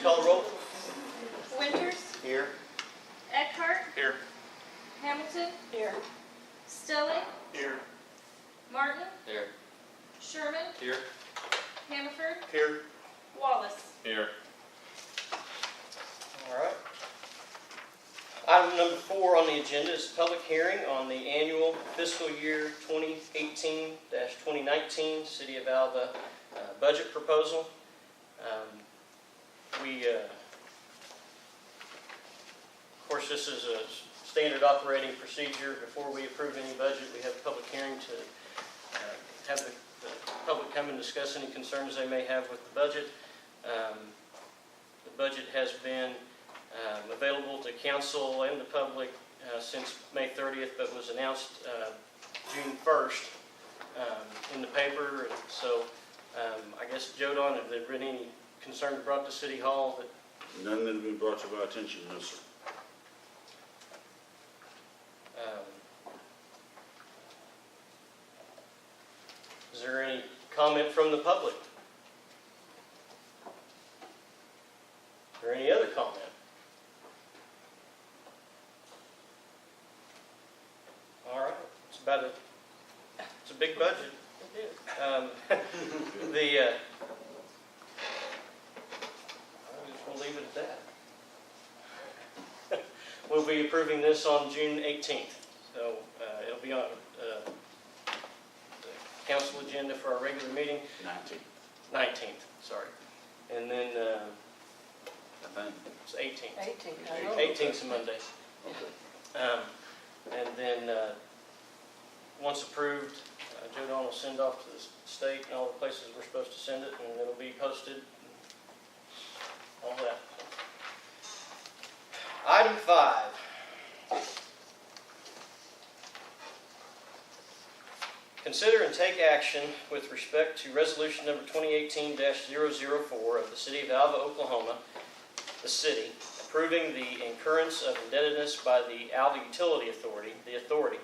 call the roll? Winters, Here. Eckhart, Here. Hamilton, here. Stelling, Here. Martin, Here. Sherman, Here. Hannaford, Here. Wallace. Here. All right. Item number 4 on the agenda is public hearing on the annual fiscal year 2018-2019 City of Alva budget proposal. Of course, this is a standard operating procedure. Before we approve any budget, we have a public hearing to have the public come and discuss any concerns they may have with the budget. The budget has been available to council and the public since May 30th, but was announced June 1st in the paper. And so I guess, Joe Don, have there been any concerns brought to City Hall? None that have been brought to our attention, no, sir. Is there any comment from the public? Is there any other comment? All right, it's a big budget. We'll leave it at that. We'll be approving this on June 18th, so it'll be on the council agenda for our regular meeting. 19th, sorry. And then I think. it's 18th. 18th. 18th's a Monday. Okay. And then once approved, Joe Don will send off to the state and all the places we're supposed to send it, and it'll be posted. All that. Item 5. Consider and take action with respect to resolution number 2018-004 of the City of Alva, Oklahoma, the city, approving the incurrence of indebtedness by the Alva Utility Authority, the authority,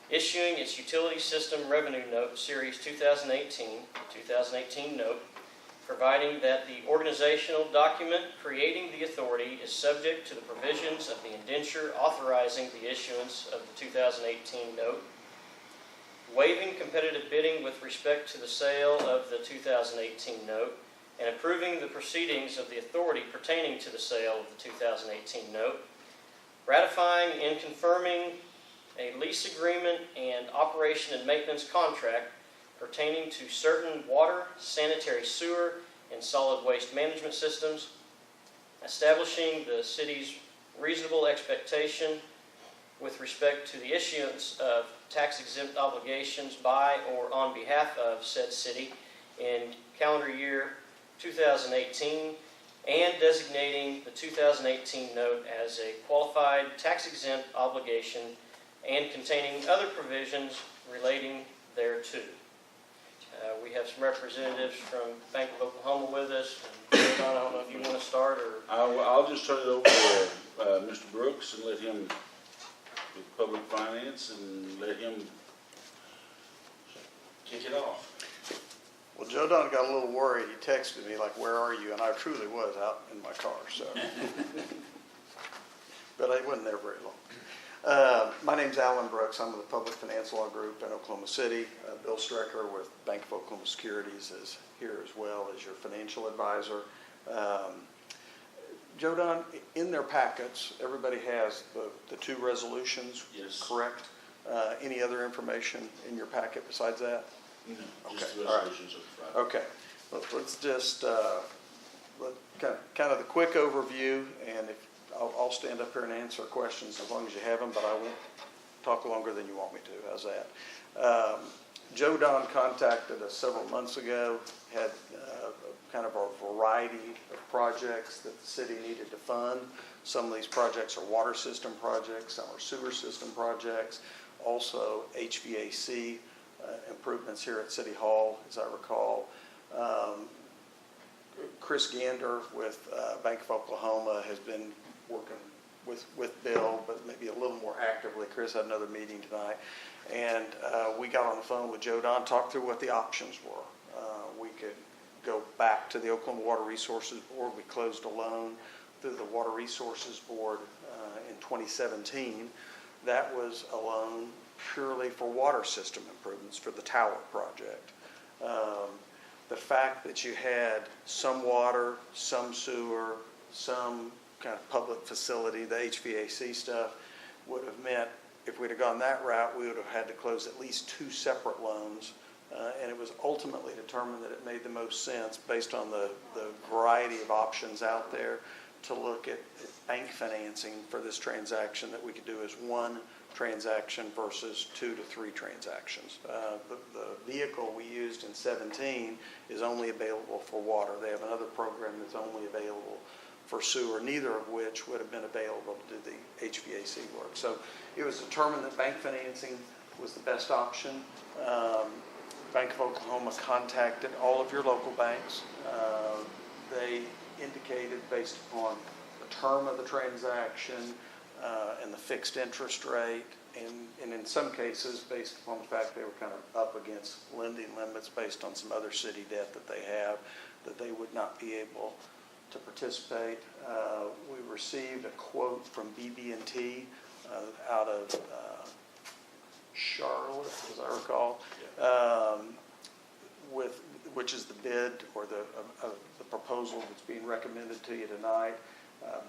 issuing its utility system revenue note series 2018 note, providing that the organizational document creating the authority is subject to the provisions of the indenture authorizing the issuance of the 2018 note, waiving competitive bidding with respect to the sale of the 2018 note, and approving the proceedings of the authority pertaining to the sale of the 2018 note, ratifying and confirming a lease agreement and operation and maintenance contract pertaining to certain water, sanitary sewer, and solid waste management systems, establishing the city's reasonable expectation with respect to the issuance of tax-exempt obligations by or on behalf of said city in calendar year 2018, and designating the 2018 note as a qualified tax-exempt obligation and containing other provisions relating thereto. We have some representatives from Bank of Oklahoma with us. And Don, I don't know if you want to start or... I'll just turn it over to Mr. Brooks and let him with public finance and let him kick it off. Well, Joe Don got a little worried. He texted me like, "Where are you?" And I truly was out in my car, so. But I wasn't there very long. My name's Alan Brooks. I'm with the Public Finance Law Group in Oklahoma City. Bill Strecker with Bank of Oklahoma Securities is here as well as your financial advisor. Joe Don, in their packets, everybody has the 2 resolutions, Yes. correct? Any other information in your packet besides that? No, Okay, just the all right. resolutions of Friday. Okay, let's just kind of the quick overview, and if I'll stand up here and answer questions as long as you have them, but I won't talk longer than you want me to. How's that? Joe Don contacted us several months ago, had kind of a variety of projects that the city needed to fund. Some of these projects are water system projects, some are sewer system projects, also HVAC improvements here at City Hall, as I recall. Chris Gander with Bank of Oklahoma has been working with Bill, but maybe a little more actively. Chris had another meeting tonight, and we got on the phone with Joe Don, talked through what the options were. We could go back to the Oklahoma Water Resources Board. We closed a loan through the Water Resources Board in 2017. That was a loan purely for water system improvements for the tower project. The fact that you had some water, some sewer, some kind of public facility, the HVAC stuff, would have meant if we'd have gone that route, we would have had to close at least 2 separate loans. And it was ultimately determined that it made the most sense based on the variety of options out there to look at bank financing for this transaction that we could do as one transaction versus 2 to 3 transactions. The vehicle we used in 17 is only available for water. They have another program that's only available for sewer, neither of which would have been available to do the HVAC work. So it was determined that bank financing was the best option. Bank of Oklahoma contacted all of your local banks. They indicated based upon the term of the transaction and the fixed interest rate, and in some cases based upon the fact they were kind of up against lending limits based on some other city debt that they have, that they would not be able to participate. We received a quote from BB&T out of Charlotte, as I recall, which is the bid or the proposal that's being recommended to you tonight.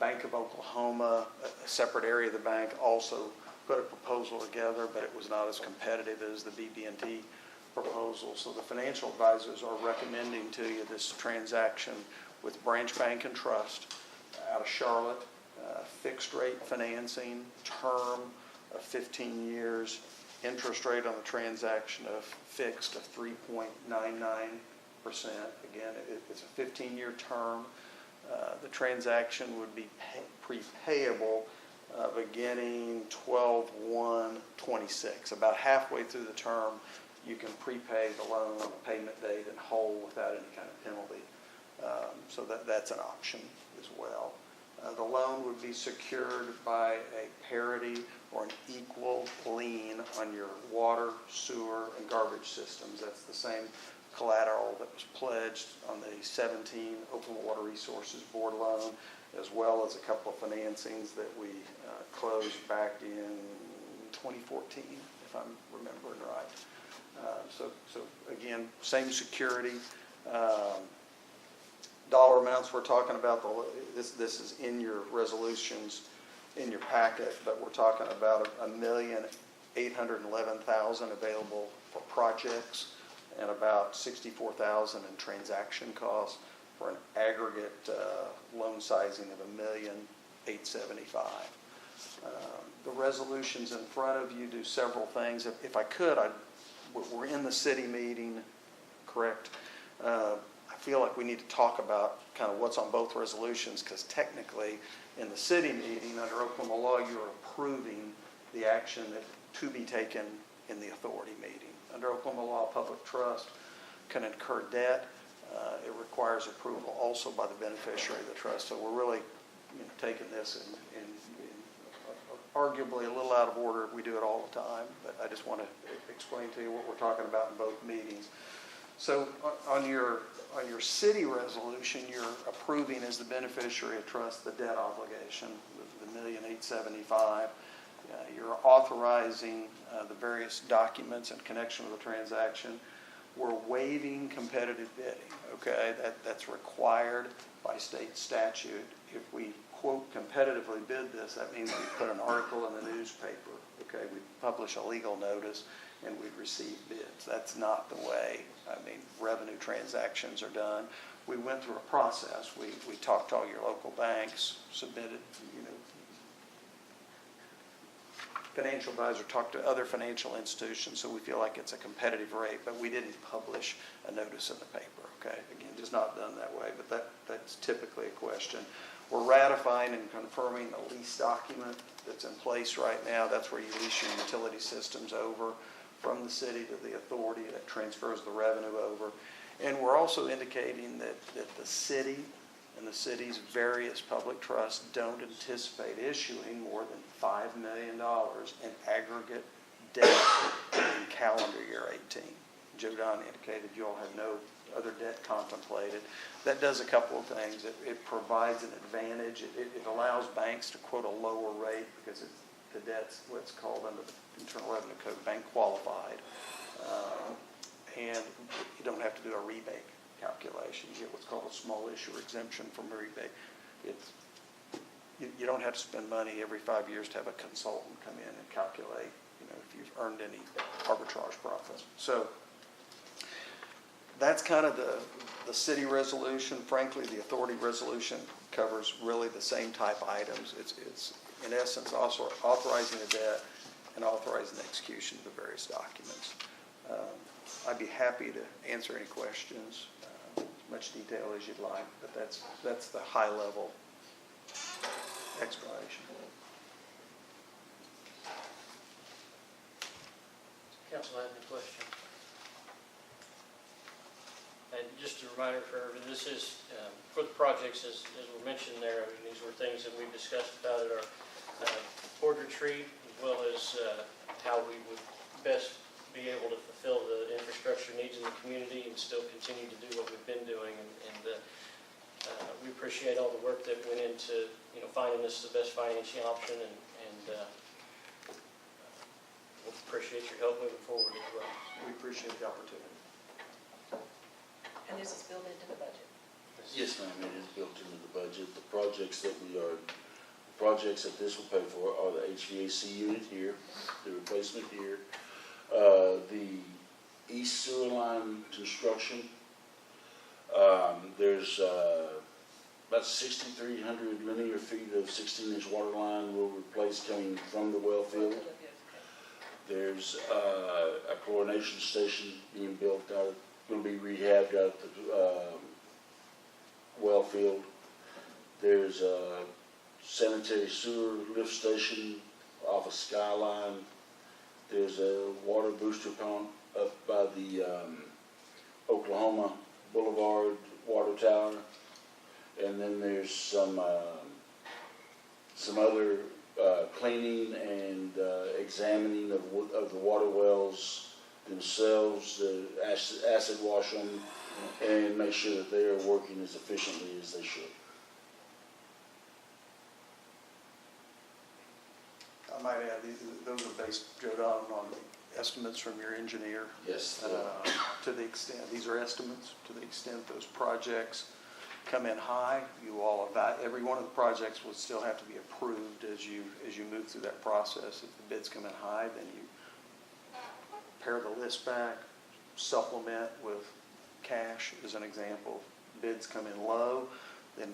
Bank of Oklahoma, a separate area of the bank, also put a proposal together, but it was not as competitive as the BB&T proposal. So the financial advisors are recommending to you this transaction with Branch Bank and Trust out of Charlotte, fixed rate financing, term of 15 years, interest rate on the transaction of fixed of 3.99%. Again, it's a 15-year term. The transaction would be prepayable beginning 12/1/26. About halfway through the term, you can prepay the loan on the payment date in whole without any kind of penalty. So that's an option as well. The loan would be secured by a parity or an equal lien on your water, sewer, and garbage systems. That's the same collateral that was pledged on the 17 Oklahoma Water Resources Board loan, as well as a couple of financings that we closed back in 2014, if I'm remembering right. So again, same security. Dollar amounts we're talking about, this is in your resolutions in your packet, but we're talking about $1,811,000 available for projects and about $64,000 in transaction costs for an aggregate loan sizing of $1,875,000. The resolutions in front of you do several things. If I could, we're in the city meeting, correct? I feel like we need to talk about kind of what's on both resolutions, because technically in the city meeting under Oklahoma law you're approving the action that to be taken in the authority meeting. Under Oklahoma law, public trust can incur debt. It requires approval also by the beneficiary of the trust. So we're really taking this in arguably a little out of order. We do it all the time, but I just want to explain to you what we're talking about in both meetings. So on your city resolution, you're approving as the beneficiary of trust the debt obligation, the $1,875,000. You're authorizing the various documents in connection with the transaction. We're waiving competitive bidding. Okay, that's required by state statute. If we quote competitively bid this, that means we put an article in the newspaper. Okay, we publish a legal notice and we receive bids. That's not the way, revenue transactions are done. We went through a process. We talked to all your local banks, submitted, financial advisor talked to other financial institutions, so we feel like it's a competitive rate, but we didn't publish a notice in the paper, okay? Again, just not done that way, but that's typically a question. We're ratifying and confirming the lease document that's in place right now. That's where you lease your utility systems over from the city to the authority that transfers the revenue over. And we're also indicating that the city and the city's various public trusts don't anticipate issuing more than $5 million in aggregate debt in calendar year 18. Joe Don indicated you all had no other debt contemplated. That does a couple of things. It provides an advantage. It allows banks to quote a lower rate because the debt's what's called under the Internal Revenue Code bank qualified. And you don't have to do a rebate calculation. You get what's called a small issuer exemption from a rebate. You don't have to spend money every 5 years to have a consultant come in and calculate, if you've earned any arbitrage profits. So that's kind of the city resolution. Frankly, the authority resolution covers really the same type items. It's in essence also authorizing the debt and authorizing the execution of the various documents. I'd be happy to answer any questions, as much detail as you'd like, but that's the high level explanation. Council have any questions? And just a reminder for everyone, this is for the projects, as we mentioned there, these were things that we've discussed about at our board retreat, as well as how we would best be able to fulfill the infrastructure needs in the community and still continue to do what we've been doing. And we appreciate all the work that went into finding this the best financing option, and we'll appreciate your help moving forward as well. We appreciate the opportunity. And this is built into the budget. Yes, ma'am, it is built into the budget. The projects that this will pay for are the HVAC unit here, the replacement here, the east sewer line construction. There's about 6,300 linear feet of 16-inch water line will replace coming from the well field. There's a chlorination station being built out, going to be rehabbed out at the well field. There's a sanitary sewer lift station off of Skyline. There's a water booster pump up by the Oklahoma Boulevard water tower. And then there's some other cleaning and examining of the water wells themselves, the acid wash them, and make sure that they are working as efficiently as they should. I might add, those are based, Joe Don, on estimates from your engineer. Yes. To the extent, these are estimates, to the extent those projects come in high, every one of the projects would still have to be approved as you move through that process. If the bids come in high, then you pare the list back, supplement with cash as an example. Bids come in low, then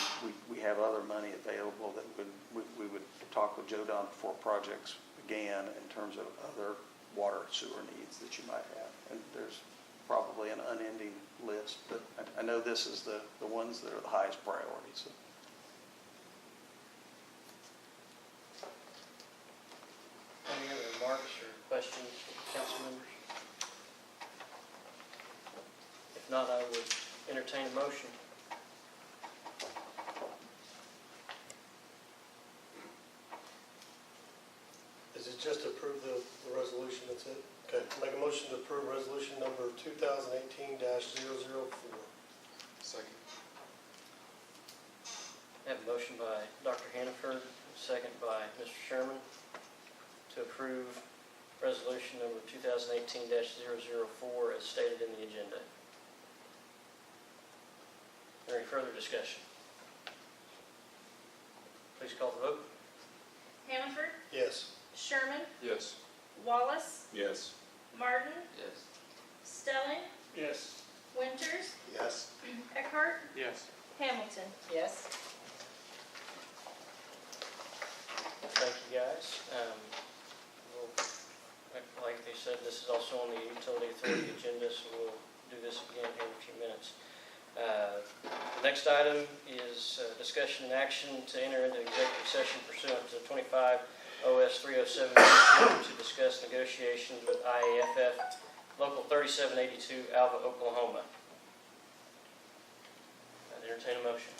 we have other money available that we would talk with Joe Don before projects began in terms of other water sewer needs that you might have. And there's probably an unending list, but I know this is the ones that are the highest priority. So. Any other remarks or questions from council members? If not, I would entertain a motion. Is it just to approve the resolution, that's it? Okay, make a motion to approve resolution number 2018-004. Second. I have a motion by Dr. Hannaford, a second by Mr. Sherman to approve resolution number 2018-004 as stated in the agenda. Is there any further discussion? Please call the vote. Hannaford, Yes. Sherman, Yes. Wallace, Yes. Martin, Yes. Stelling, Yes. Winters, Yes. Eckhart, Yes. Hamilton. Yes. Thank you, guys. Like they said, this is also on the Utility Authority agenda, so we'll do this again here in a few minutes. The next item is discussion and action to enter into executive session pursuant to 25 OS 307 to discuss negotiations with IAFF Local 3782, Alva, Oklahoma. I'd entertain a motion.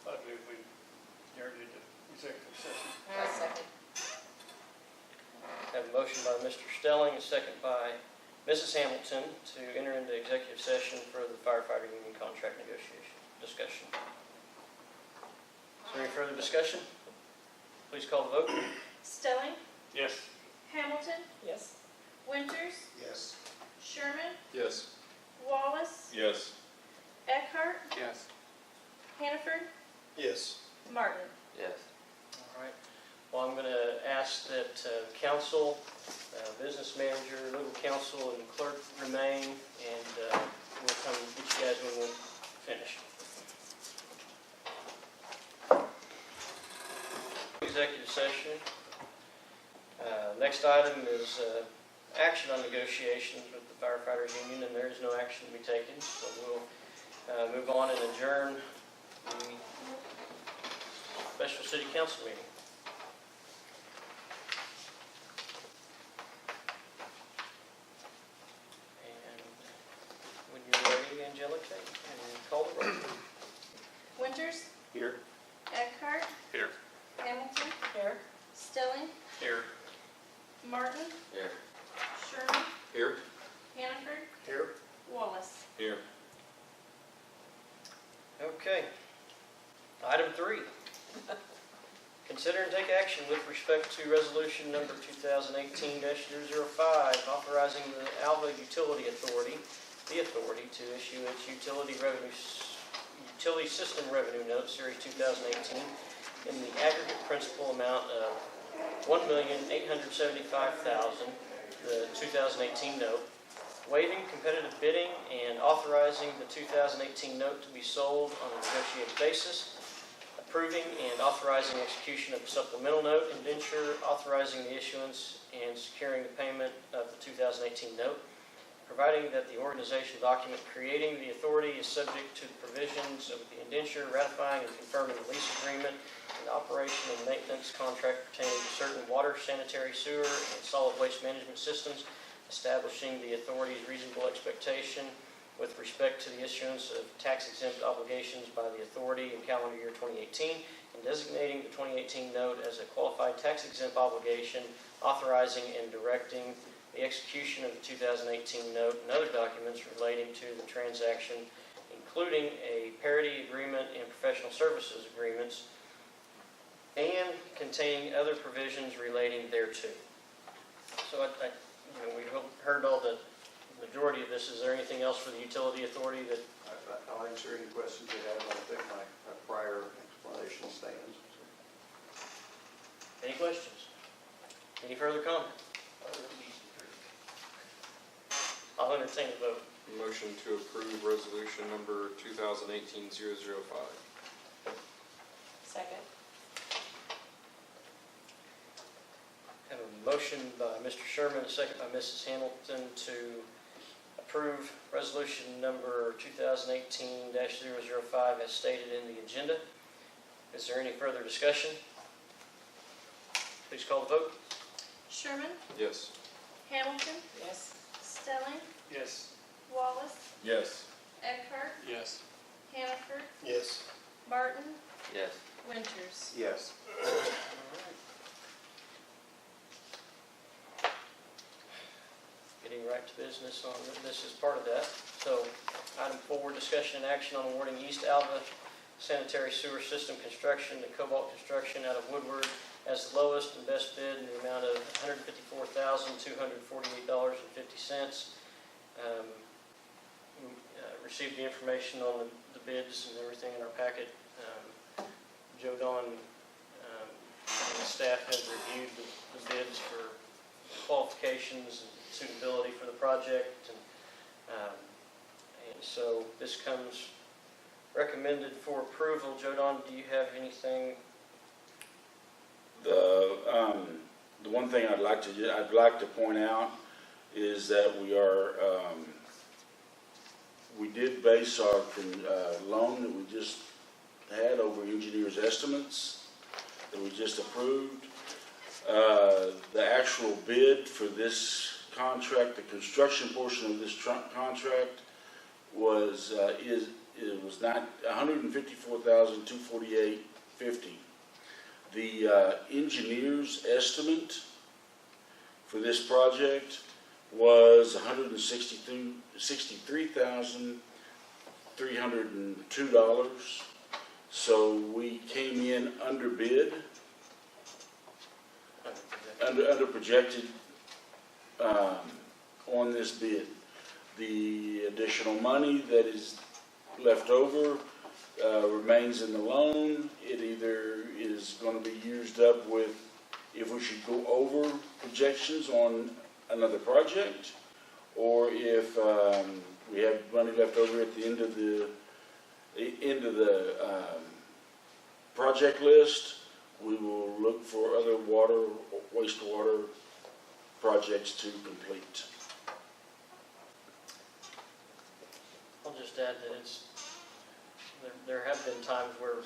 I move we enter into executive session. Second. I have a motion by Mr. Stelling, a second by Mrs. Hamilton to enter into executive session for the firefighter union contract negotiation discussion. Is there any further discussion? Please call the vote. Stelling, Yes. Hamilton, Yes. Winters, Yes. Sherman, Yes. Wallace, Yes. Eckhart, Yes. Hannaford, Yes. Martin. Yes. All right. Well, I'm going to ask that council, business manager, legal counsel, and clerk remain, and we'll come get you guys when we're finished. Executive session. Next item is action on negotiations with the firefighters union, and there is no action to be taken, so we'll move on and adjourn the special city council meeting. And when you're ready, Angelica, and call the roll. Winters, Here. Eckhart, Here. Hamilton, Here. Stelling, Here. Martin, Here. Sherman, Here. Hannaford, Here. Wallace. Here. Okay. Item 3. Consider and take action with respect to resolution number 2018-005, authorizing the Alva Utility Authority, the authority to issue its utility system revenue note, series 2018, in the aggregate principal amount of $1,875,000, the 2018 note, waiving competitive bidding and authorizing the 2018 note to be sold on a negotiated basis, approving and authorizing execution of a supplemental note indenture, authorizing the issuance and securing the payment of the 2018 note, providing that the organizational document creating the authority is subject to the provisions of the indenture, ratifying and confirming the lease agreement and operation and maintenance contract pertaining to certain water, sanitary, sewer, and solid waste management systems, establishing the authority's reasonable expectation with respect to the issuance of tax-exempt obligations by the authority in calendar year 2018, and designating the 2018 note as a qualified tax-exempt obligation, authorizing and directing the execution of the 2018 note and other documents relating to the transaction, including a parity agreement and professional services agreements, and containing other provisions relating thereto. So we heard all the majority of this. Is there anything else for the utility authority that? I'll answer any questions you have. I think my prior explanation stands. Any questions? Any further comment? I'll entertain a vote. Motion to approve resolution number 2018-005. Second. Have a motion by Mr. Sherman, a second by Mrs. Hamilton to approve resolution number 2018-005 as stated in the agenda. Is there any further discussion? Please call the vote. Sherman, Yes. Hamilton, Yes. Stelling, Yes. Wallace, Yes. Eckhart, Yes. Hannaford, Yes. Martin, Yes. Winters. Yes. Getting right to business on this is part of that. So, item 4, discussion and action on awarding East Alva sanitary sewer system construction to Cobalt Construction out of Woodward as the lowest and best bid in the amount of $154,248.50. We received the information on the bids and everything in our packet. Joe Don and the staff have reviewed the bids for qualifications and suitability for the project, and so this comes recommended for approval. Joe Don, do you have anything? The one thing I'd like to point out is that we did base our loan that we just had over engineers' estimates that we just approved. The actual bid for this contract, the construction portion of this contract, was not $154,248.50. The engineer's estimate for this project was $163,302. So we came in under bid, under projected on this bid. The additional money that is left over remains in the loan. It either is going to be used up with, if we should go over projections on another project, or if we have money left over at the end of the project list, we will look for other water, wastewater projects to complete. I'll just add that there have been times where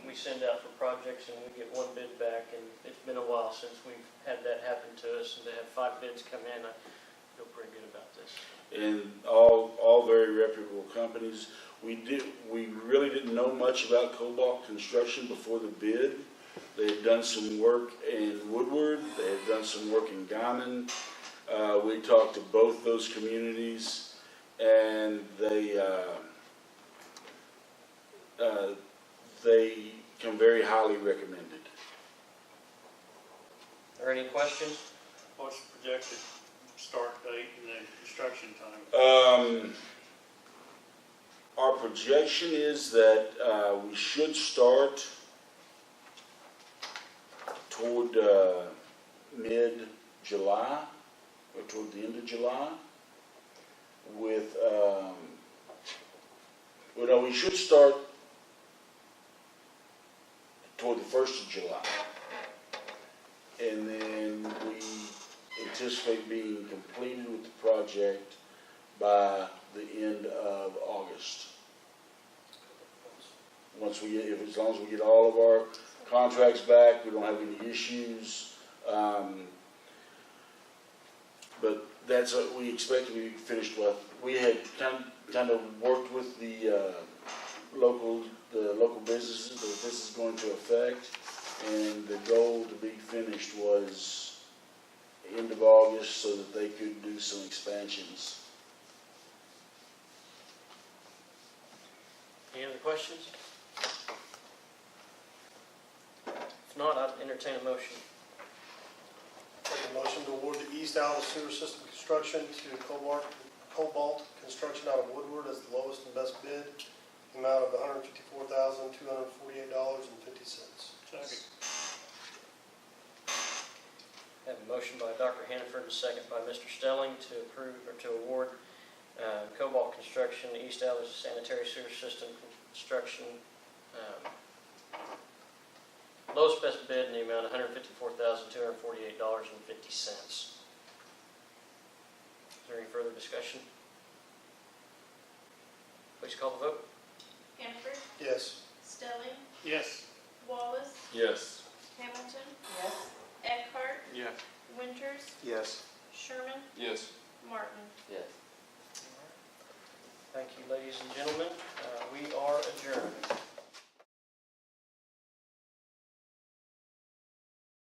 we send out for projects and we get one bid back, and it's been a while since we've had that happen to us, and to have 5 bids come in, I feel pretty good about this. And all very reputable companies. We really didn't know much about Cobalt Construction before the bid. They had done some work in Woodward. They had done some work in Guymon. We talked to both those communities, and they come very highly recommended. Are there any questions? What's the projected start date and the construction time? Our projection is that we should start toward mid-July, or toward the end of July, with, well, no, we should start toward the 1st of July. And then we anticipate being completed with the project by the end of August. As long as we get all of our contracts back, we don't have any issues. But that's what we expect to be finished with. We had kind of worked with the local businesses that this is going to affect, and the goal to be finished was end of August so that they could do some expansions. Any other questions? If not, I'd entertain a motion. Make a motion to award the East Alva Sewer System construction to Cobalt Construction out of Woodward as the lowest and best bid, the amount of $154,248.50. Second. I have a motion by Dr. Hannaford, a second by Mr. Stelling to approve or to award Cobalt Construction East Alva Sanitary Sewer System construction lowest best bid in the amount of $154,248.50. Is there any further discussion? Please call the vote. Hannaford, Yes. Stelling, Yes. Wallace, Yes. Hamilton, Yes. Eckhart, Yes. Winters, Yes. Sherman, Yes. Martin. Yes. Thank you, ladies and gentlemen. We are adjourned.